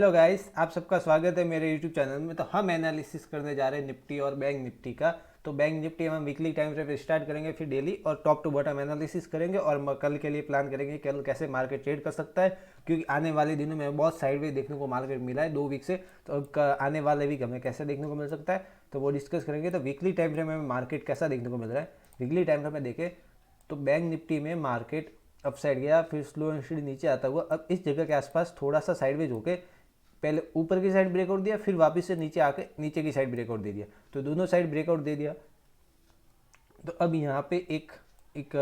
Hello guys, आप सबका स्वागत है मेरे यूट्यूब चैनल में। तो हम एनालिसिस करने जा रहे हैं निफ्टी और बैंक निफ्टी का। तो बैंक निफ्टी हम वीकली टाइम फ्रेम पे स्टार्ट करेंगे, फिर डेली और टॉप टू बॉटम एनालिसिस करेंगे और कल के लिए प्लान करेंगे कल कैसे मार्केट ट्रेड कर सकता है, क्योंकि आने वाले दिनों में बहुत साइडवेज देखने को मार्केट मिला है 2 वीक से। तो अब आने वाले वीक हमें कैसे देखने को मिल सकता है तो वो डिस्कस करेंगे। तो वीकली टाइम फ्रेम में मार्केट कैसा देखने को मिल रहा है, वीकली टाइम फ्रेम में देखें तो बैंक निफ्टी में मार्केट अपसाइड गया, फिर स्लो एंड स्टडी नीचे आता हुआ अब इस जगह के आसपास थोड़ा सा साइडवेज होके पहले ऊपर की साइड ब्रेकआउट दिया, फिर वापस से नीचे आके नीचे की साइड ब्रेकआउट दे दिया। तो दोनों साइड ब्रेकआउट दे दिया। तो अब यहाँ पे एक एक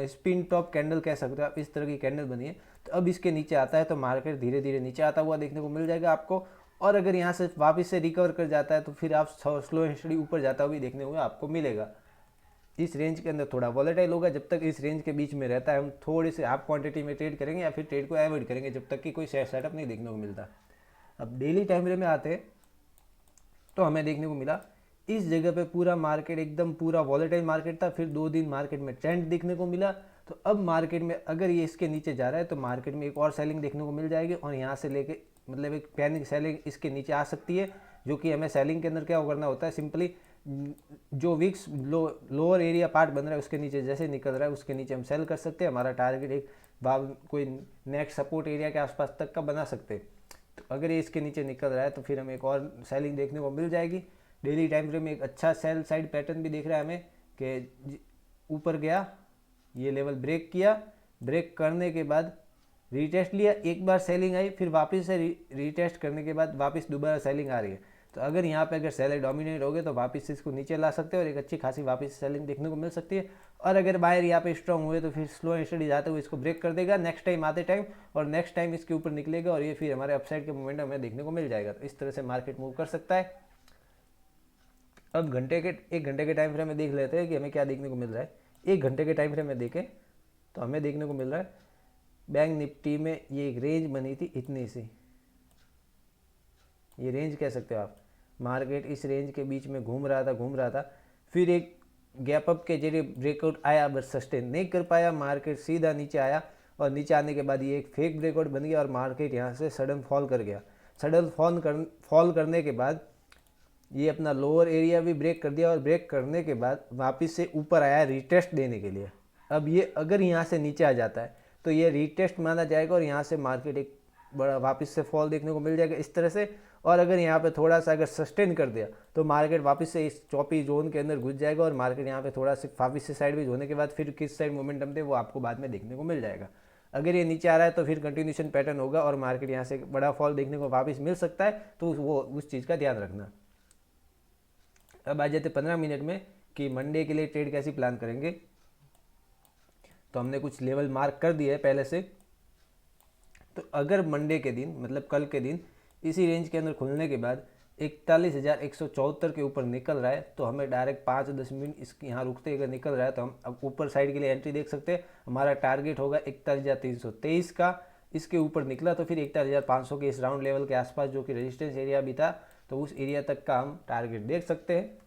स्पिन टॉप कैंडल कह सकते हो आप, इस तरह की कैंडल बनी है। तो अब इसके नीचे आता है तो मार्केट धीरे धीरे नीचे आता हुआ देखने को मिल जाएगा आपको। और अगर यहाँ से वापस से रिकवर कर जाता है तो फिर आप स्लो एंड स्टडी ऊपर जाता हुआ भी देखने को आपको मिलेगा। इस रेंज के अंदर थोड़ा वॉलेटाइल होगा, जब तक इस रेंज के बीच में रहता है हम थोड़े से हाफ क्वांटिटी में ट्रेड करेंगे या फिर ट्रेड को अवॉइड करेंगे जब तक कि कोई शेयर सेटअप नहीं देखने को मिलता। अब डेली टाइम फ्रेम में आते हैं तो हमें देखने को मिला इस जगह पे पूरा मार्केट एकदम पूरा वॉलेटाइल मार्केट था। फिर 2 दिन मार्केट में ट्रेंड देखने को मिला। तो अब मार्केट में अगर ये इसके नीचे जा रहा है तो मार्केट में एक और सेलिंग देखने को मिल जाएगी और यहाँ से लेके मतलब एक पैनिक सेलिंग इसके नीचे आ सकती है। जो कि हमें सेलिंग के अंदर क्या करना होता है, सिंपली जो विक्स लोअर एरिया पार्ट बन रहा है उसके नीचे जैसे निकल रहा है उसके नीचे हम सेल कर सकते हैं। हमारा टारगेट एक कोई नेक्स्ट सपोर्ट एरिया के आसपास तक का बना सकते हैं। तो अगर ये इसके नीचे निकल रहा है तो फिर हमें एक और सेलिंग देखने को मिल जाएगी। डेली टाइम फ्रेम में एक अच्छा सेल साइड पैटर्न भी दिख रहा है हमें कि ऊपर गया, ये लेवल ब्रेक किया, ब्रेक करने के बाद रीटेस्ट लिया, एक बार सेलिंग आई, फिर वापस से रीटेस्ट करने के बाद वापस दोबारा सेलिंग आ रही है। तो अगर यहाँ पे अगर सेलर डोमिनेट हो गए तो वापस से इसको नीचे ला सकते हैं और एक अच्छी खासी वापस सेलिंग देखने को मिल सकती है। और अगर बायर यहाँ पे स्ट्रॉन्ग हुए तो फिर स्लो एंड स्टडी जाते हुए इसको ब्रेक कर देगा नेक्स्ट टाइम आते टाइम, और नेक्स्ट टाइम इसके ऊपर निकलेगा और ये फिर हमारे अपसाइड के मोमेंट हमें देखने को मिल जाएगा। तो इस तरह से मार्केट मूव कर सकता है। अब एक घंटे के टाइम फ्रेम में देख लेते हैं कि हमें क्या देखने को मिल रहा है। एक घंटे के टाइम फ्रेम में देखें तो हमें देखने को मिल रहा है बैंक निफ्टी में ये एक रेंज बनी थी इतनी सी, ये रेंज कह सकते हो आप। मार्केट इस रेंज के बीच में घूम रहा था, फिर एक गैप अप के जरिए ब्रेकआउट आया बट सस्टेन नहीं कर पाया, मार्केट सीधा नीचे आया और नीचे आने के बाद ये एक फेक ब्रेकआउट बन गया और मार्केट यहाँ से सडन फॉल कर गया। सडन फॉल करने के बाद ये अपना लोअर एरिया भी ब्रेक कर दिया और ब्रेक करने के बाद वापस से ऊपर आया रीटेस्ट देने के लिए। अब ये अगर यहाँ से नीचे आ जाता है तो ये रीटेस्ट माना जाएगा और यहाँ से मार्केट एक बड़ा वापस से फॉल देखने को मिल जाएगा इस तरह से। और अगर यहाँ पे थोड़ा सा अगर सस्टेन कर दिया तो मार्केट वापस से इस चौपी जोन के अंदर घुस जाएगा और मार्केट यहाँ पे थोड़ा सा वापस से साइडवेज होने के बाद फिर किस साइड मोमेंटम दे वो आपको बाद में देखने को मिल जाएगा। अगर ये नीचे आ रहा है तो फिर कंटिन्यूशन पैटर्न होगा और मार्केट यहाँ से बड़ा फॉल देखने को वापस मिल सकता है, तो वो उस चीज़ का ध्यान रखना। अब आ जाते 15 मिनट में कि मंडे के लिए ट्रेड कैसी प्लान करेंगे। तो हमने कुछ लेवल मार्क कर दिए है पहले से। तो अगर मंडे के दिन मतलब कल के दिन इसी रेंज के अंदर खुलने के बाद 41,174 के ऊपर निकल रहा है तो हमें डायरेक्ट 5-10 मिनट इसके यहाँ रुकते अगर निकल रहा है तो हम अब ऊपर साइड के लिए एंट्री देख सकते हैं। हमारा टारगेट होगा 41,323 का। इसके ऊपर निकला तो फिर 41,500 के इस राउंड लेवल के आसपास जो कि रेजिस्टेंस एरिया भी था तो उस एरिया तक का हम टारगेट देख सकते हैं।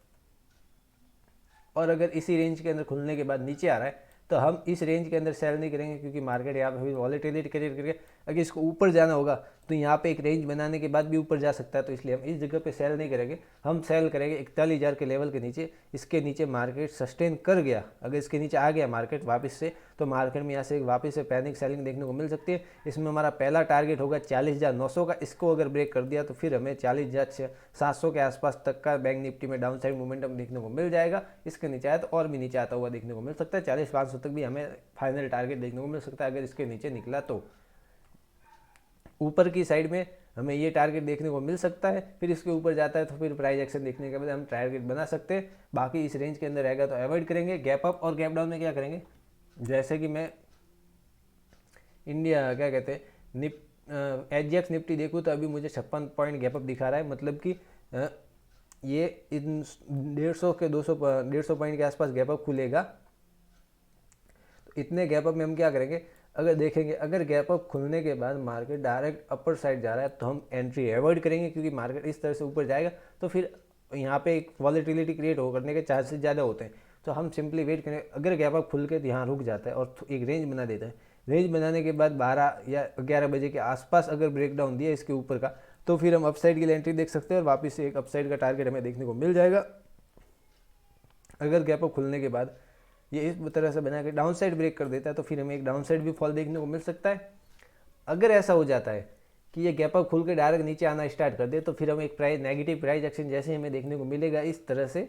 और अगर इसी रेंज के अंदर खुलने के बाद नीचे आ रहा है तो हम इस रेंज के अंदर सेल नहीं करेंगे, क्योंकि मार्केट यहाँ पे वॉलेटिलिटी क्रिएट करके अगर इसको ऊपर जाना होगा तो यहाँ पे एक रेंज बनाने के बाद भी ऊपर जा सकता है। तो इसलिए हम इस जगह पे सेल नहीं करेंगे, हम सेल करेंगे 41,000 के लेवल के नीचे। इसके नीचे मार्केट सस्टेन कर गया, अगर इसके नीचे आ गया मार्केट वापस से तो मार्केट में यहाँ से वापस से पैनिक सेलिंग देखने को मिल सकती है। इसमें हमारा पहला टारगेट होगा 40,900 का। इसको अगर ब्रेक कर दिया तो फिर हमें 40,700 के आसपास तक का बैंक निफ्टी में डाउन साइड मोमेंटम देखने को मिल जाएगा। इसके नीचे आया तो और भी नीचे आता हुआ देखने को मिल सकता है, 40,500 तक भी हमें फाइनल टारगेट देखने को मिल सकता है अगर इसके नीचे निकला तो। ऊपर की साइड में हमें ये टारगेट देखने को मिल सकता है, फिर इसके ऊपर जाता है तो फिर प्राइस एक्शन देखने के बाद हम टारगेट बना सकते हैं। बाकी इस रेंज के अंदर रहेगा तो अवॉइड करेंगे। गैप अप और गैप डाउन में क्या करेंगे, जैसे कि मैं इंडिया क्या कहते हैं एचजीएक्स निफ्टी देखूँ तो अभी मुझे 56 पॉइंट गैप अप दिखा रहा है, मतलब कि ये इन 150 के 150 पॉइंट के आसपास गैप अप खुलेगा। तो इतने गैप अप में हम क्या करेंगे, अगर देखेंगे अगर गैप अप खुलने के बाद मार्केट डायरेक्ट अपर साइड जा रहा है तो हम एंट्री अवॉइड करेंगे, क्योंकि मार्केट इस तरह से ऊपर जाएगा तो फिर यहाँ पे एक वॉलेटिलिटी क्रिएट हो करने के चांसेस ज़्यादा होते हैं। तो हम सिंपली वेट करें। अगर गैप अप खुल के यहाँ रुक जाता है और एक रेंज बना देता है, रेंज बनाने के बाद 12 या 11 बजे के आसपास अगर ब्रेकडाउन दिया इसके ऊपर का, तो फिर हम अपसाइड के लिए एंट्री देख सकते हैं और वापस से एक अपसाइड का टारगेट हमें देखने को मिल जाएगा। अगर गैप अप खुलने के बाद ये इस तरह से बना के डाउन साइड ब्रेक कर देता है तो फिर हमें एक डाउन साइड भी फॉल देखने को मिल सकता है। अगर ऐसा हो जाता है कि ये गैप अप खुल के डायरेक्ट नीचे आना स्टार्ट कर दे तो फिर हमें एक नेगेटिव प्राइस एक्शन जैसे हमें देखने को मिलेगा इस तरह से,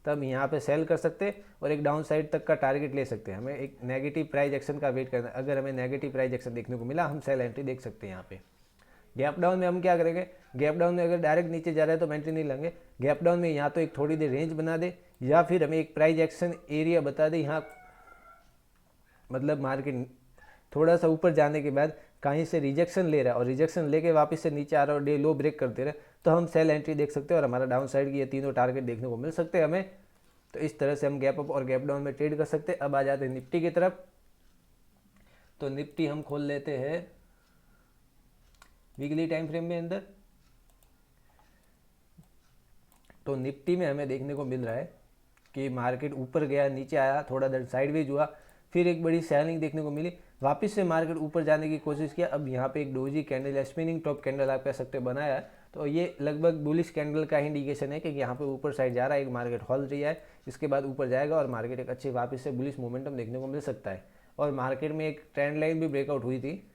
तब यहाँ पे सेल कर सकते हैं और एक डाउन साइड तक का टारगेट ले सकते हैं। हमें एक नेगेटिव प्राइस एक्शन का वेट करना है। अगर हमें नेगेटिव प्राइस एक्शन देखने को मिला हम सेल एंट्री देख सकते हैं। यहाँ पे गैप डाउन में हम क्या करेंगे, गैप डाउन में अगर डायरेक्ट नीचे जा रहा है तो एंट्री नहीं लेंगे। गैप डाउन में यहाँ तो एक थोड़ी देर रेंज बना दे या फिर हमें एक प्राइस एक्शन एरिया बता दे, यहाँ मतलब मार्केट थोड़ा सा ऊपर जाने के बाद कहीं से रिजेक्शन ले रहा है और रिजेक्शन लेके वापस से नीचे आ रहा है और डे लो ब्रेक करते रहे तो हम सेल एंट्री देख सकते हैं और हमारा डाउन साइड की ये तीनों टारगेट देखने को मिल सकते हैं हमें। तो इस तरह से हम गैप अप और गैप डाउन में ट्रेड कर सकते हैं। अब आ जाते हैं निफ्टी की तरफ। तो निफ्टी हम खोल लेते हैं वीकली टाइम फ्रेम में अंदर। तो निफ्टी में हमें देखने को मिल रहा है कि मार्केट ऊपर गया, नीचे आया, थोड़ा देर साइडवेज हुआ, फिर एक बड़ी सेलिंग देखने को मिली, वापस से मार्केट ऊपर जाने की कोशिश किया। अब यहाँ पे एक डोजी कैंडल या स्पिनिंग टॉप कैंडल आप कह सकते बनाया है, तो ये लगभग बुलिश कैंडल का ही इंडिकेशन है कि यहाँ पे ऊपर साइड जा रहा है, एक मार्केट हॉल रही है, इसके बाद ऊपर जाएगा और मार्केट एक अच्छी वापस से बुलिश मोमेंटम देखने को मिल सकता है। और मार्केट में एक ट्रेंड लाइन भी ब्रेकआउट हुई थी,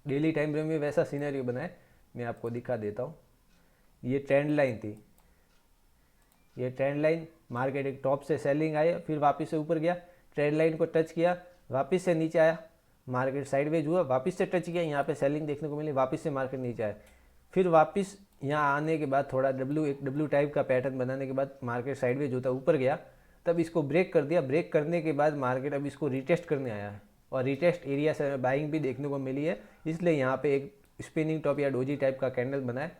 डेली टाइम फ्रेम में वैसा सीनरी बना है, मैं आपको दिखा देता हूँ। ये ट्रेंड लाइन थी, ये ट्रेंड लाइन मार्केट एक टॉप से सेलिंग आया, फिर वापस से ऊपर गया, ट्रेंड लाइन को टच किया, वापस से नीचे आया, मार्केट साइडवेज हुआ, वापस से टच किया, यहाँ पे सेलिंग देखने को मिली, वापस से मार्केट नीचे आया, फिर वापस यहाँ आने के बाद थोड़ा एक डब्ल्यू टाइप का पैटर्न बनाने के बाद मार्केट साइडवेज होता ऊपर गया, तब इसको ब्रेक कर दिया। ब्रेक करने के बाद मार्केट अब इसको रिटेस्ट करने आया है और रिटेस्ट एरिया से बाइंग भी देखने को मिली है, इसलिए यहाँ पे एक स्पिनिंग टॉप या डोजी टाइप का कैंडल बना है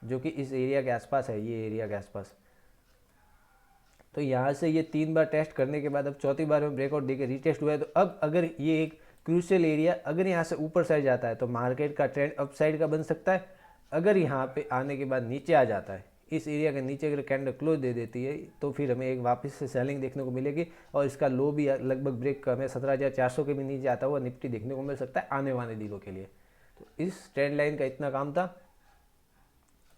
जो कि इस एरिया के आसपास है, ये एरिया के आसपास। तो यहाँ से ये 3 बार टेस्ट करने के बाद अब चौथी बार में ब्रेकआउट देके रिटेस्ट हुआ है। तो अब अगर ये एक क्रूशियल एरिया अगर यहाँ से ऊपर साइड जाता है तो मार्केट का ट्रेंड अप साइड का बन सकता है। अगर यहाँ पे आने के बाद नीचे आ जाता है, इस एरिया के नीचे अगर कैंडल क्लोज दे देती है तो फिर हमें एक वापस से सेलिंग देखने को मिलेगी और इसका लो भी लगभग ब्रेक हमें 17,400 के भी नीचे आता हुआ निफ्टी देखने को मिल सकता है आने वाले दिनों के लिए। तो इस ट्रेंड लाइन का इतना काम था।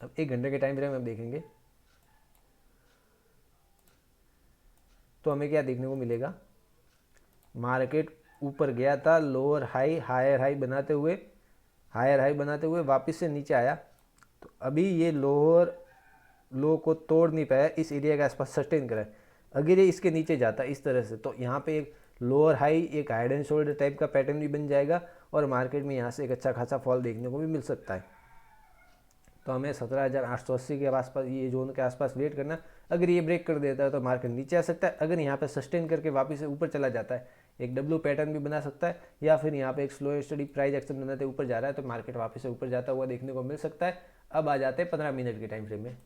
अब 1 घंटे के टाइम फ्रेम हम देखेंगे तो हमें क्या देखने को मिलेगा, मार्केट ऊपर गया था लोअर हाई हायर हाई बनाते हुए वापस से नीचे आया। तो अभी ये लोअर लो को तोड़ नहीं पाया, इस एरिया के आसपास सस्टेन करा है। अगर ये इसके नीचे जाता इस तरह से तो यहाँ पे एक लोअर हाई, एक हेड एंड शोल्डर टाइप का पैटर्न भी बन जाएगा और मार्केट में यहाँ से एक अच्छा खासा फॉल देखने को भी मिल सकता है। तो हमें 17,880 के आसपास, ये जोन के आसपास वेट करना। अगर ये ब्रेक कर देता है तो मार्केट नीचे आ सकता है। अगर यहाँ पे सस्टेन करके वापस से ऊपर चला जाता है, एक डब्ल्यू पैटर्न भी बना सकता है, या फिर यहाँ पे एक स्लो स्टडी प्राइस एक्शन बनाते ऊपर जा रहा है तो मार्केट वापस से ऊपर जाता हुआ देखने को मिल सकता है। अब आ जाते हैं 15 मिनट के टाइम फ्रेम में।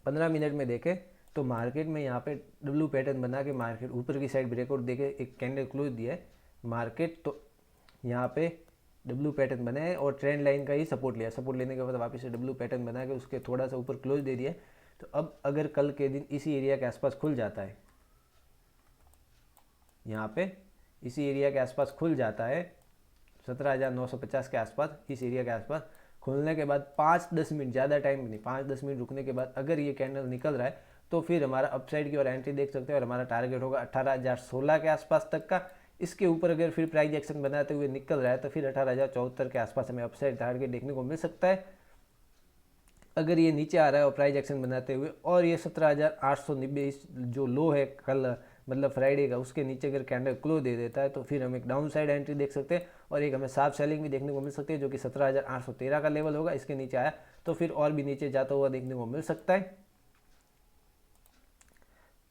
15 मिनट में देखें तो मार्केट में यहाँ पे डब्ल्यू पैटर्न बना के मार्केट ऊपर की साइड ब्रेकआउट देके एक कैंडल क्लोज दिया है मार्केट, तो यहाँ पे डब्ल्यू पैटर्न बना है और ट्रेंड लाइन का ही सपोर्ट लिया। सपोर्ट लेने के बाद वापस से डब्ल्यू पैटर्न बना के उसके थोड़ा सा ऊपर क्लोज दे दिया। तो अब अगर कल के दिन इसी एरिया के आसपास खुल जाता है, यहाँ पे इसी एरिया के आसपास खुल जाता है 17,950 के आसपास, इस एरिया के आसपास खुलने के बाद 5-10 मिनट, ज़्यादा टाइम नहीं, 5-10 मिनट रुकने के बाद अगर ये कैंडल निकल रहा है तो फिर हमारा अपसाइड की ओर एंट्री देख सकते हैं और हमारा टारगेट होगा 18,016 के आसपास तक का। इसके ऊपर अगर फिर प्राइस एक्शन बनाते हुए निकल रहा है तो फिर 18,074 के आसपास हमें अपसाइड टारगेट देखने को मिल सकता है। अगर ये नीचे आ रहा है और प्राइस एक्शन बनाते हुए और ये 17,890 जो लो है कल मतलब फ्राइडे का, उसके नीचे अगर कैंडल क्लोज दे देता है तो फिर हम एक डाउन साइड एंट्री देख सकते हैं और एक हमें साफ सेलिंग भी देखने को मिल सकती है जो कि 17,813 का लेवल होगा। इसके नीचे आया तो फिर और भी नीचे जाता हुआ देखने को मिल सकता है।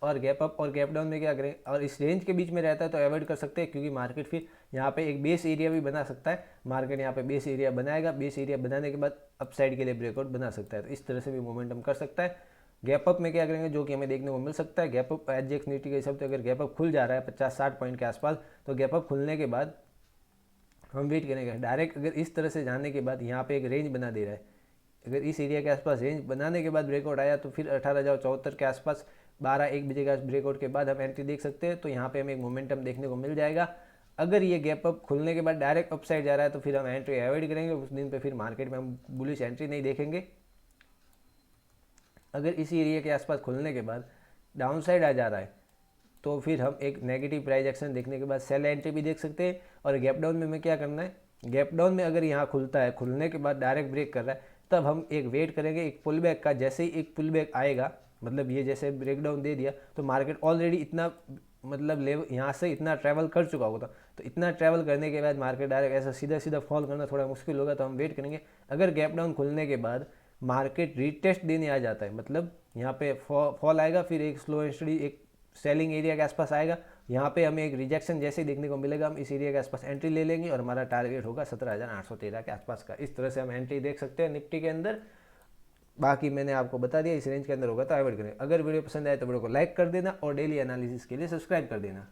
और गैप अप और गैप डाउन में क्या करें, और इस रेंज के बीच में रहता है तो अवॉइड कर सकते हैं क्योंकि मार्केट फिर यहाँ पे एक बेस एरिया भी बना सकता है। मार्केट यहाँ पे बेस एरिया बनाएगा, बेस एरिया बनाने के बाद अपसाइड के लिए ब्रेकआउट बना सकता है, तो इस तरह से भी मोमेंटम कर सकता है। गैप अप में क्या करेंगे जो कि हमें देखने को मिल सकता है, गैप अप एचजीएक्स निफ्टी के हिसाब से अगर गैप अप खुल जा रहा है 50-60 पॉइंट के आसपास तो गैप अप खुलने के बाद हम वेट करेंगे। डायरेक्ट अगर इस तरह से जाने के बाद यहाँ पे एक रेंज बना दे रहा है, अगर इस एरिया के आसपास रेंज बनाने के बाद ब्रेकआउट आया तो फिर 18,074 के आसपास 12-1 बजे का ब्रेकआउट के बाद हम एंट्री देख सकते हैं। तो यहाँ पे हमें एक मोमेंटम देखने को मिल जाएगा। अगर ये गैप अप खुलने के बाद डायरेक्ट अपसाइड जा रहा है तो फिर हम एंट्री अवॉइड करेंगे, उस दिन पे फिर मार्केट में हम बुलिश एंट्री नहीं देखेंगे। अगर इसी एरिया के आसपास खुलने के बाद डाउन साइड आ जा रहा है तो फिर हम एक नेगेटिव प्राइस एक्शन देखने के बाद सेल एंट्री भी देख सकते हैं। और गैप डाउन में हमें क्या करना है, गैप डाउन में अगर यहाँ खुलता है, खुलने के बाद डायरेक्ट ब्रेक कर रहा है, तब हम एक वेट करेंगे एक पुल बैक का। जैसे ही एक पुल बैक आएगा, मतलब ये जैसे ब्रेक डाउन दे दिया तो मार्केट ऑलरेडी इतना मतलब लेवल यहाँ से इतना ट्रैवल कर चुका होता, तो इतना ट्रैवल करने के बाद मार्केट डायरेक्ट ऐसा सीधा सीधा फॉल करना थोड़ा मुश्किल होगा, तो हम वेट करेंगे। अगर गैप डाउन खुलने के बाद मार्केट रीटेस्ट देने आ जाता है, मतलब यहाँ पे फॉल आएगा, फिर एक स्लो एंड स्टडी एक सेलिंग एरिया के आसपास आएगा, यहाँ पे हमें एक रिजेक्शन जैसे ही देखने को मिलेगा, हम इस एरिया के आसपास एंट्री ले लेंगे और हमारा टारगेट होगा 17,813 के आसपास का। इस तरह से हम एंट्री देख सकते हैं निफ्टी के अंदर। बाकी मैंने आपको बता दिया, इस रेंज के अंदर होगा तो अवॉइड करें। अगर वीडियो पसंद आए तो वीडियो को लाइक कर देना और डेली एनालिसिस के लिए सब्सक्राइब कर देना।